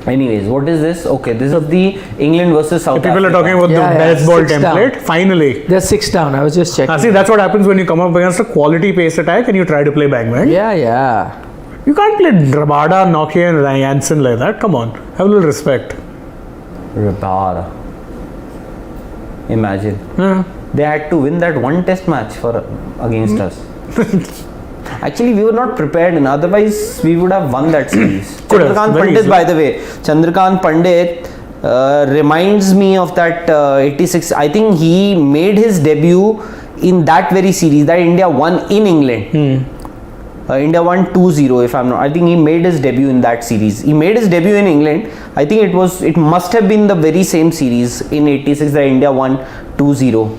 Anyways, what is this? Okay, this is the England versus South People are Africa. talking about Yeah, the best ball 6 down. template. Finally. They're 6 down. I was just checking. See, that's what happens when you come up against a quality pace attack and you try to play bang. Yeah. You can't play Rabada, Nokia, and Janssen like that. Come on, have a little respect. Rabada. Imagine. Yeah. They had to win that one test match against us. Actually, we were not prepared, and otherwise we would have won that series. Could have, Chandrakant very Pandit, easily. by the way, Chandrakant Pandit reminds me of that 86. I think he made his debut in that very series that India won in England. India won 2-0 if I'm not. I think he made his debut in that series. He made his debut in England. I think it must have been the very same series in 86 that India won 2-0.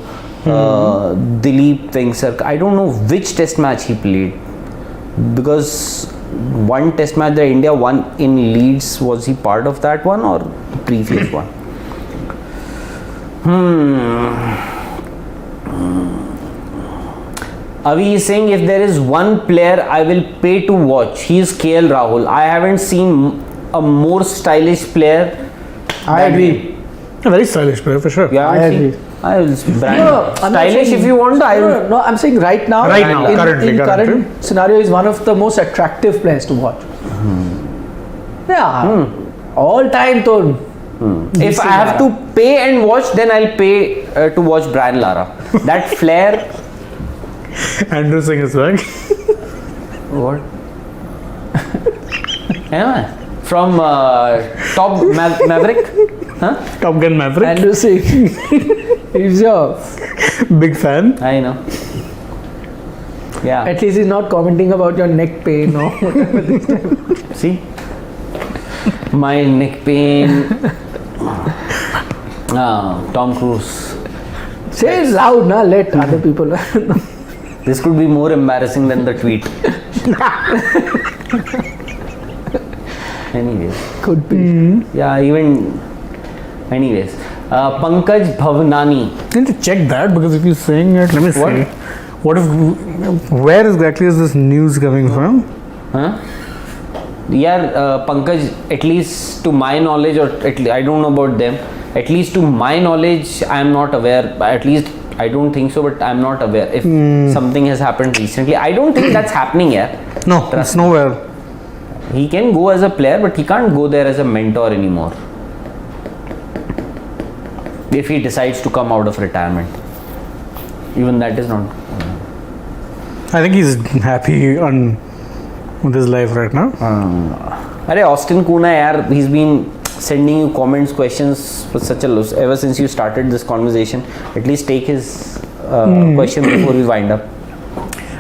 Dileep Vengsarkar. I don't know which test match he played because one test match that India won in Leeds, was he part of that one or the previous one? Avi is saying if there is one player I will pay to watch, he is KL Rahul. I haven't seen a more stylish player. I than agree. him. A very stylish player for sure. You haven't I seen? agree. I will brand. No, I'm not Stylish saying- if you want. I will. No, I'm saying right now. Right now, in currently. current scenario, is one of the most attractive players to watch. Yeah. All time, though. If I have to pay and watch, then I'll pay to watch Brian Lara. That flair. Andrew Singh is back. What? Yeah. From Top Maverick. Huh? Top Gun Maverick. Andrew Singh. He's your. Big fan. I know. Yeah. At least he's not commenting about your neck pain or whatever. See? My neck pain. Tom Cruise. Say it loud, na. Let other people. This could be more embarrassing than the tweet. Anyways. Could be. Yeah, even. Anyways. Pankaj Bhavnani. I need to check that because if you're saying it, let me What? see. What if? Where exactly is this news coming from? Huh? Yeah, Pankaj, at least to my knowledge, or I don't know about them, at least to my knowledge, I am not aware. At least I don't think so, but I am not aware if something has happened recently. I don't think that's happening here. No, it's nowhere. He can go as a player, but he can't go there as a mentor anymore. if he decides to come out of retirement. Even that is not. I think he's happy with his life right now. Arey, Austin Kuna, yaar, he's been sending you comments, questions for such a loss ever since you started this conversation. At least take his question before we wind up.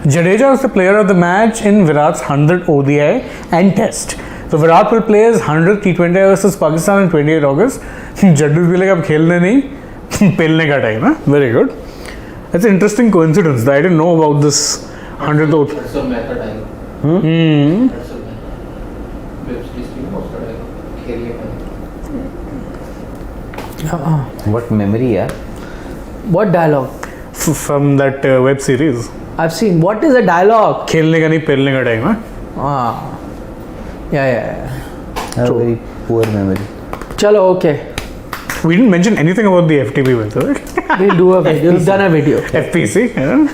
Jadeja was the player of the match in Virat's 100 ODI and Test. So Virat will play his 100 T20 versus Pakistan on 28 August. Jaddu will be like, अब खेलने नहीं, पेलने का time है. Very good. That's an interesting coincidence. I didn't know about this 100th ODI. What memory, yaar. What dialogue? From that web series. I've seen. What is a dialogue? खेलने का नहीं पेलने का time है. Ah. Yeah. A very poor memory. Chalo, okay. We didn't mention anything about the FTP with it. We'll do a video. We've done a video. FPC. Yeah.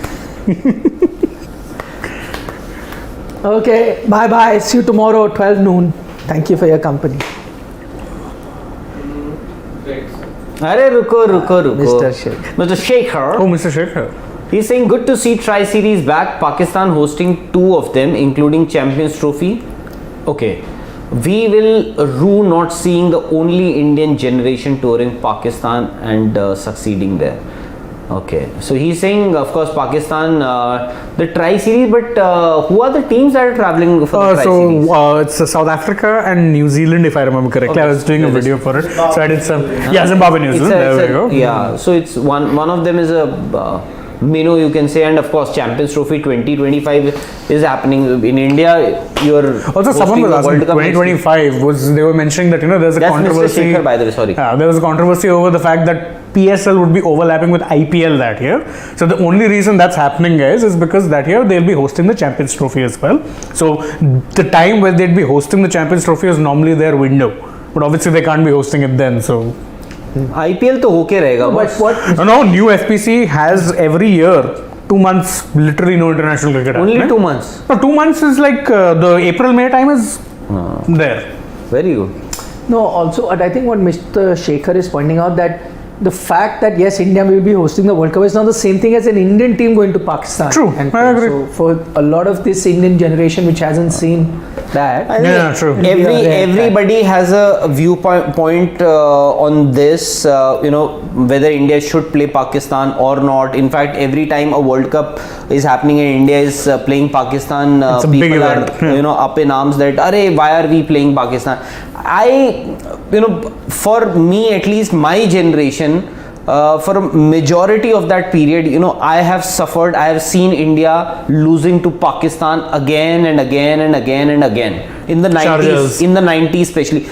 Okay. Bye. See you tomorrow, 12 noon. Thank you for your company. Arey, ruko. Mr. Sheikh. Mr. Shekhar. Oh, Mr. Shekhar. He's saying good to see Tri-Series back. Pakistan hosting 2 of them, including Champions Trophy. Okay. We will rue not seeing the only Indian generation touring Pakistan and succeeding there. Okay. So he's saying, of course, Pakistan, the Tri-Series, but who are the teams that are traveling for the Tri-Series? So it's South Africa and New Zealand, if I remember correctly. Okay. I was doing a video for it. So I did some. Yeah, Zimbabwe, New Zealand. There we go. Yeah. So it's one of them is a Mino, you can say, and of course Champions Trophy 2025 is happening in India. You're Also, someone was asking 2025 was they were mentioning that there's a That's controversy. Mr. Shekhar, by the way, sorry. Yeah, there was a controversy over the fact that PSL would be overlapping with IPL that year. So the only reason that's happening, guys, is because that year they'll be hosting the Champions Trophy as well. So the time where they'd be hosting the Champions Trophy is normally their window, but obviously they can't be hosting it then. So. IPL तो होके रहेगा. But what? No, new FPC has every year 2 months literally no international cricket. Only happening. 2 months. No, 2 months is like the April-May time is there. Very good. No, also, I think what Mr. Shekhar is pointing out that the fact that yes, India will be hosting the World Cup is not the same thing as an Indian team going to Pakistan. True, And I agree. So for a lot of this Indian generation which hasn't seen that, I think Yeah, true. Everybody has a viewpoint on this. Whether India should play Pakistan or not. In fact, every time a World Cup is happening and India is playing Pakistan, It's a big people are event. up in arms that why are we playing Pakistan? For me at least, my generation. For a majority of that period, I have suffered. I have seen India losing to Pakistan again and again and again and again in the 90s. Chargers. In the 90s, especially,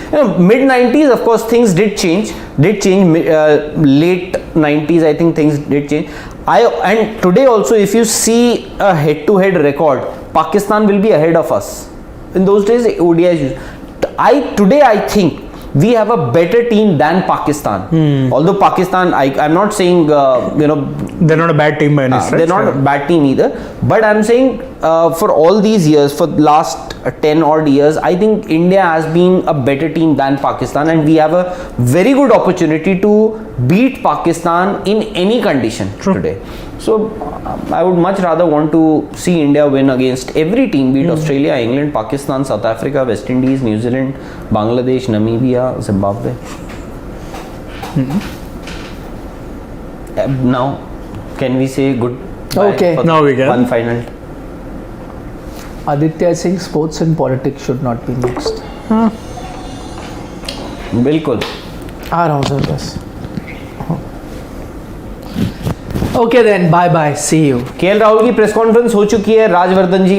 mid 90s, of course, things did change. Late 90s, I think things did change. And today also, if you see a head-to-head record, Pakistan will be ahead of us. In those days, ODIs. Today I think we have a better team than Pakistan. Although Pakistan, I'm not saying They're not a bad team by any stretch. they're not a bad team either. But I'm saying for all these years, for the last 10 odd years, I think India has been a better team than Pakistan, and we have a very good opportunity to beat Pakistan in any condition today. So I would much rather want to see India win against every team, be it Australia, England, Pakistan, South Africa, West Indies, New Zealand, Bangladesh, Namibia, Zimbabwe. Now, can we say goodbye? Okay. For Now we can. one final. Aditya Singh, sports and politics should not be mixed. बिल्कुल. आ रहा हूँ sir बस. Okay then, bye bye. See you. KL Rahul की press conference हो चुकी है. राजवर्धन जी,